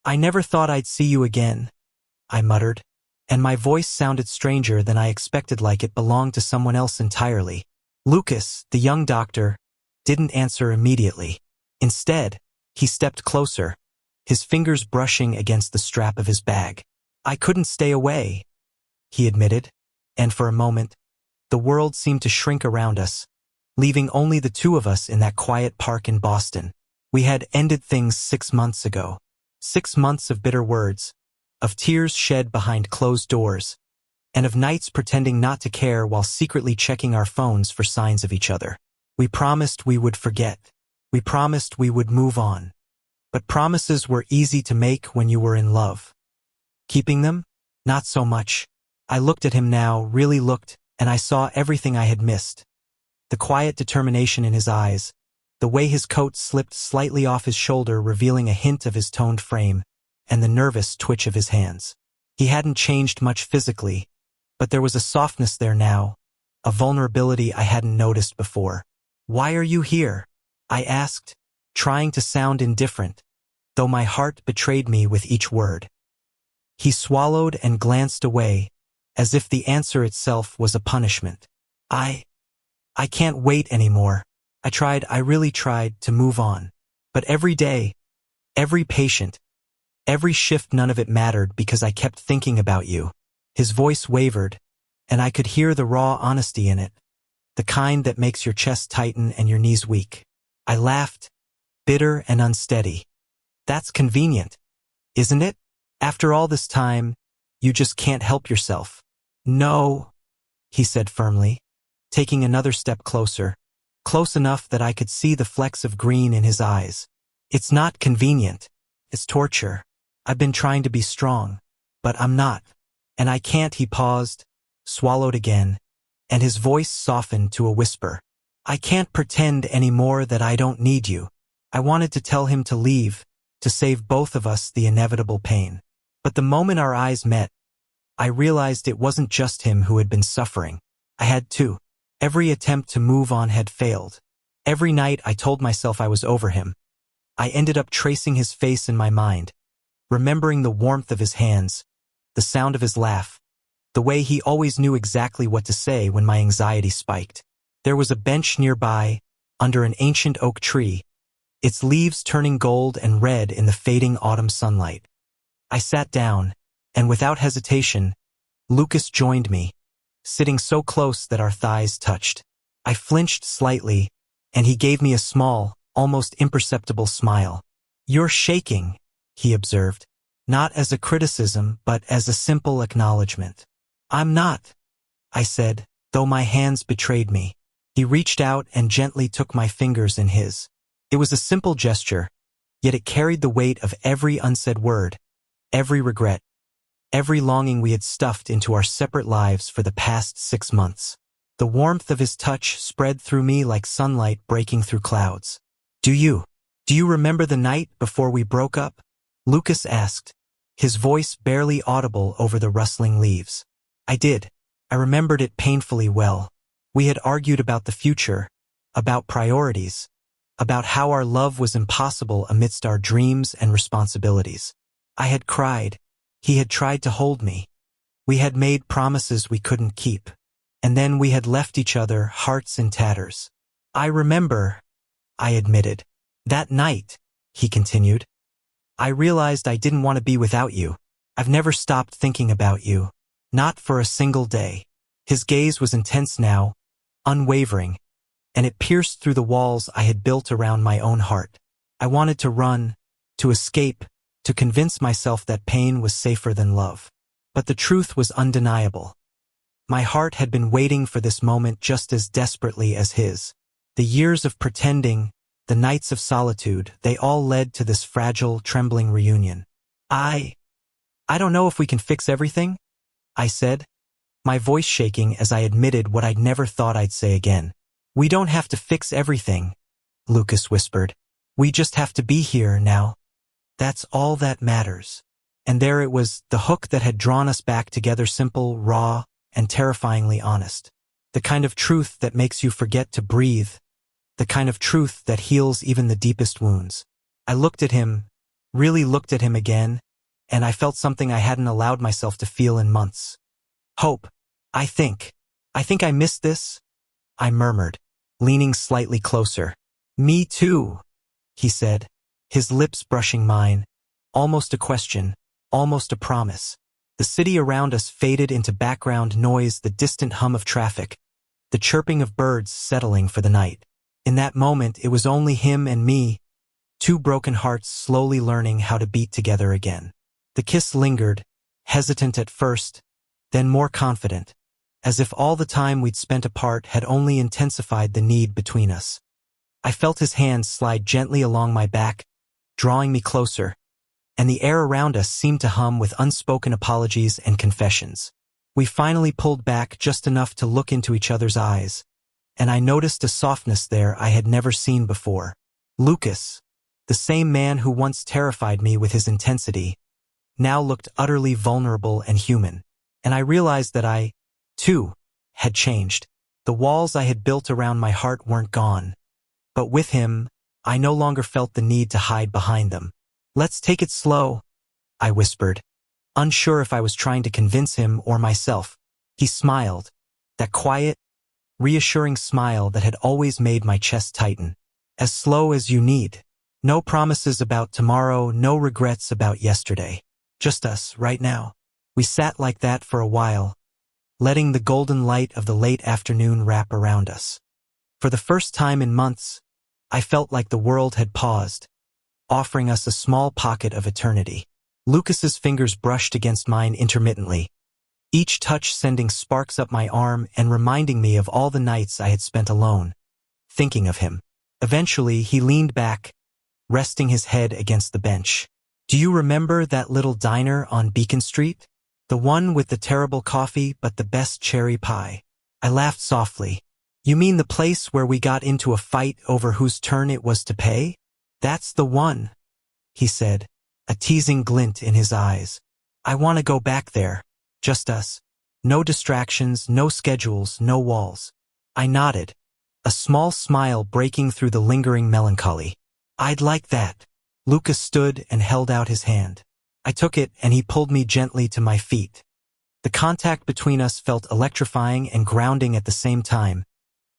I never thought I'd see you again, I muttered, and my voice sounded stranger than I expected, like it belonged to someone else entirely. Lucas, the young doctor, didn't answer immediately. Instead, he stepped closer, his fingers brushing against the strap of his bag. I couldn't stay away, he admitted, and for a moment, the world seemed to shrink around us, leaving only the two of us in that quiet park in Boston. We had ended things 6 months ago. 6 months of bitter words, of tears shed behind closed doors, and of nights pretending not to care while secretly checking our phones for signs of each other. We promised we would forget. We promised we would move on. But promises were easy to make when you were in love. Keeping them? Not so much. I looked at him now, really looked, and I saw everything I had missed. The quiet determination in his eyes, the way his coat slipped slightly off his shoulder, revealing a hint of his toned frame, and the nervous twitch of his hands. He hadn't changed much physically, but there was a softness there now, a vulnerability I hadn't noticed before. "Why are you here?" I asked, trying to sound indifferent, though my heart betrayed me with each word. He swallowed and glanced away, as if the answer itself was a punishment. I can't wait anymore. I really tried to move on. But every day, every patient, every shift, none of it mattered because I kept thinking about you. His voice wavered, and I could hear the raw honesty in it, the kind that makes your chest tighten and your knees weak. I laughed, bitter and unsteady. "That's convenient, isn't it? After all this time, you just can't help yourself." "No," he said firmly, taking another step closer, close enough that I could see the flecks of green in his eyes. "It's not convenient. It's torture. I've been trying to be strong, but I'm not. And I can't." He paused, swallowed again, and his voice softened to a whisper. "I can't pretend anymore that I don't need you." I wanted to tell him to leave, to save both of us the inevitable pain. But the moment our eyes met, I realized it wasn't just him who had been suffering. I had too. Every attempt to move on had failed. Every night I told myself I was over him. I ended up tracing his face in my mind, remembering the warmth of his hands, the sound of his laugh, the way he always knew exactly what to say when my anxiety spiked. There was a bench nearby, under an ancient oak tree, its leaves turning gold and red in the fading autumn sunlight. I sat down, and without hesitation, Lucas joined me, sitting so close that our thighs touched. I flinched slightly, and he gave me a small, almost imperceptible smile. "You're shaking," he observed, not as a criticism but as a simple acknowledgement. "I'm not," I said, though my hands betrayed me. He reached out and gently took my fingers in his. It was a simple gesture, yet it carried the weight of every unsaid word, every regret, every longing we had stuffed into our separate lives for the past 6 months. The warmth of his touch spread through me like sunlight breaking through clouds. Do you remember the night before we broke up?" Lucas asked, his voice barely audible over the rustling leaves. I did. I remembered it painfully well. We had argued about the future, about priorities, about how our love was impossible amidst our dreams and responsibilities. I had cried. He had tried to hold me. We had made promises we couldn't keep. And then we had left each other, hearts in tatters. "I remember," I admitted. "That night," he continued, "I realized I didn't want to be without you. I've never stopped thinking about you. Not for a single day." His gaze was intense now, unwavering, and it pierced through the walls I had built around my own heart. I wanted to run, to escape, to convince myself that pain was safer than love. But the truth was undeniable. My heart had been waiting for this moment just as desperately as his. The years of pretending, the nights of solitude, they all led to this fragile, trembling reunion. I don't know if we can fix everything," I said, my voice shaking as I admitted what I'd never thought I'd say again. "We don't have to fix everything," Lucas whispered. "We just have to be here now. That's all that matters." And there it was, the hook that had drawn us back together, simple, raw, and terrifyingly honest. The kind of truth that makes you forget to breathe. The kind of truth that heals even the deepest wounds. I looked at him, really looked at him again, and I felt something I hadn't allowed myself to feel in months. Hope. I think I missed this, I murmured, leaning slightly closer. Me too, he said, his lips brushing mine, almost a question, almost a promise. The city around us faded into background noise, the distant hum of traffic, the chirping of birds settling for the night. In that moment, it was only him and me, two broken hearts slowly learning how to beat together again. The kiss lingered, hesitant at first, then more confident, as if all the time we'd spent apart had only intensified the need between us. I felt his hands slide gently along my back, drawing me closer, and the air around us seemed to hum with unspoken apologies and confessions. We finally pulled back just enough to look into each other's eyes, and I noticed a softness there I had never seen before. Lucas, the same man who once terrified me with his intensity, now looked utterly vulnerable and human, and I realized that I, too, had changed. The walls I had built around my heart weren't gone, but with him, I no longer felt the need to hide behind them. Let's take it slow, I whispered, unsure if I was trying to convince him or myself. He smiled, that quiet, reassuring smile that had always made my chest tighten. As slow as you need. No promises about tomorrow, no regrets about yesterday. Just us, right now. We sat like that for a while, letting the golden light of the late afternoon wrap around us. For the first time in months, I felt like the world had paused, offering us a small pocket of eternity. Lucas's fingers brushed against mine intermittently, each touch sending sparks up my arm and reminding me of all the nights I had spent alone, thinking of him. Eventually, he leaned back, resting his head against the bench. Do you remember that little diner on Beacon Street? The one with the terrible coffee but the best cherry pie. I laughed softly. You mean the place where we got into a fight over whose turn it was to pay? That's the one, he said, a teasing glint in his eyes. I want to go back there. Just us. No distractions, no schedules, no walls. I nodded, a small smile breaking through the lingering melancholy. I'd like that. Lucas stood and held out his hand. I took it and he pulled me gently to my feet. The contact between us felt electrifying and grounding at the same time,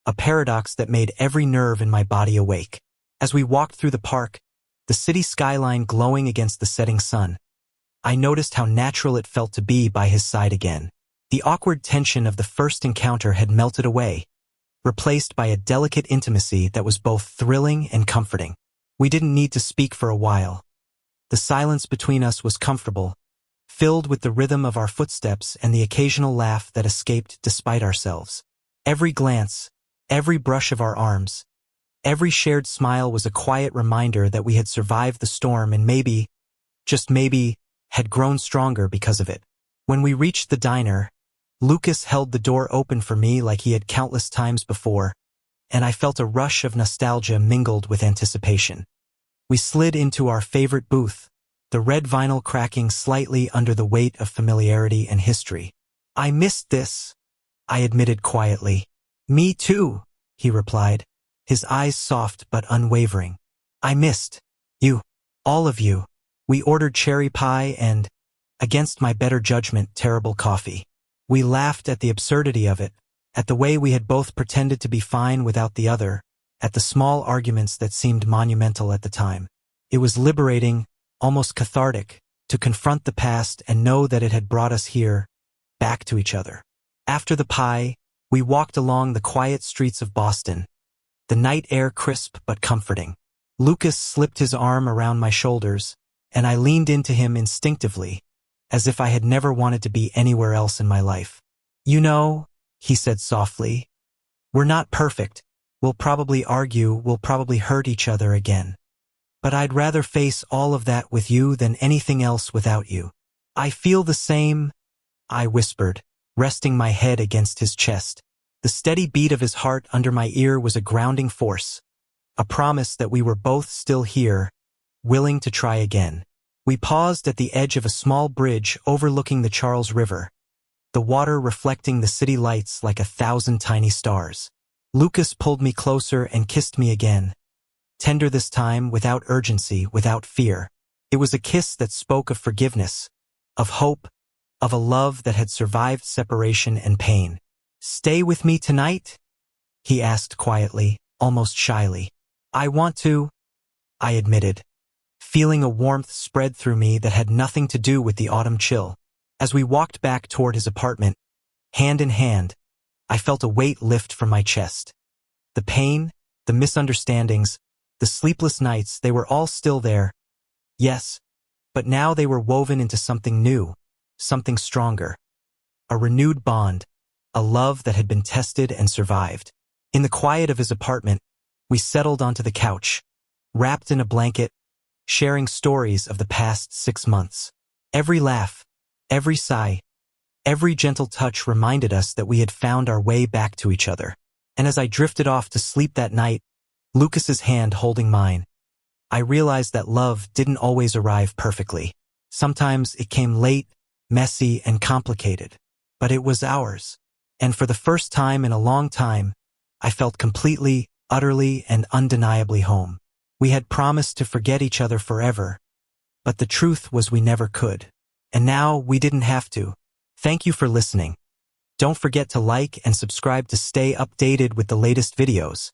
a paradox that made every nerve in my body awake. As we walked through the park, the city skyline glowing against the setting sun, I noticed how natural it felt to be by his side again. The awkward tension of the first encounter had melted away, replaced by a delicate intimacy that was both thrilling and comforting. We didn't need to speak for a while. The silence between us was comfortable, filled with the rhythm of our footsteps and the occasional laugh that escaped despite ourselves. Every glance, every brush of our arms, every shared smile was a quiet reminder that we had survived the storm and maybe, just maybe, had grown stronger because of it. When we reached the diner, Lucas held the door open for me like he had countless times before, and I felt a rush of nostalgia mingled with anticipation. We slid into our favorite booth, the red vinyl cracking slightly under the weight of familiarity and history. I missed this, I admitted quietly. Me too, he replied, his eyes soft but unwavering. I missed you, all of you. We ordered cherry pie and, against my better judgment, terrible coffee. We laughed at the absurdity of it, at the way we had both pretended to be fine without the other, at the small arguments that seemed monumental at the time. It was liberating, almost cathartic, to confront the past and know that it had brought us here, back to each other. After the pie, we walked along the quiet streets of Boston, the night air crisp but comforting. Lucas slipped his arm around my shoulders, and I leaned into him instinctively, as if I had never wanted to be anywhere else in my life. You know, he said softly, we're not perfect. We'll probably argue, we'll probably hurt each other again. But I'd rather face all of that with you than anything else without you. I feel the same, I whispered, resting my head against his chest. The steady beat of his heart under my ear was a grounding force, a promise that we were both still here, willing to try again. We paused at the edge of a small bridge overlooking the Charles River, the water reflecting the city lights like 1,000 tiny stars. Lucas pulled me closer and kissed me again, tender this time, without urgency, without fear. It was a kiss that spoke of forgiveness, of hope, of a love that had survived separation and pain. "Stay with me tonight?" he asked quietly, almost shyly. "I want to," I admitted, feeling a warmth spread through me that had nothing to do with the autumn chill. As we walked back toward his apartment, hand in hand, I felt a weight lift from my chest. The pain, the misunderstandings, the sleepless nights, they were all still there. Yes, but now they were woven into something new, something stronger. A renewed bond, a love that had been tested and survived. In the quiet of his apartment, we settled onto the couch, wrapped in a blanket, sharing stories of the past 6 months. Every laugh, every sigh, every gentle touch reminded us that we had found our way back to each other. And as I drifted off to sleep that night, Lucas's hand holding mine, I realized that love didn't always arrive perfectly. Sometimes it came late, messy, and complicated. But it was ours. And for the first time in a long time, I felt completely, utterly, and undeniably home. We had promised to forget each other forever, but the truth was we never could. And now we didn't have to. Thank you for listening. Don't forget to like and subscribe to stay updated with the latest videos.